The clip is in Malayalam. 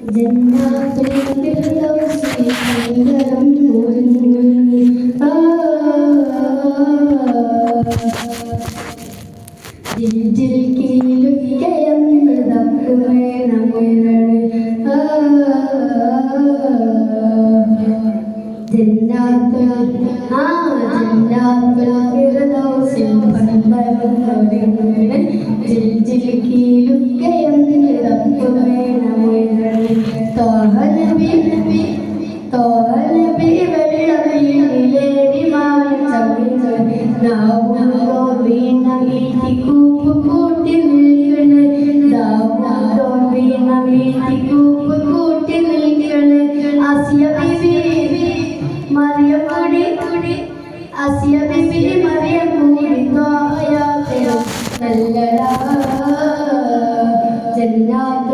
ജന്നാത്തുൽ ഫിർദൗസി കരം മുറിഞ്ഞു ജിൽ കീലുകയം ദക്കുമേനമുയരെ ജന്നാത്തുൽ ഫിർദൗസി പമ്പരമുറിഞ്ഞു ജിൽ കീലുകയം ദക്കുമേനമുയരെ തോഹനബി വെള്ളമയിലേറി മാറി കൂപ്പ് കൂട്ടി നിൽക്കണേ കൂപ്പ് കൂട്ടി നിൽക്കണേ ആസിയ ബിബി മറിയം കൂടി ആസിയ ബിബി മറിയം കൂടി തോഹയാ നല്ലടാ ജന്നാത്ത്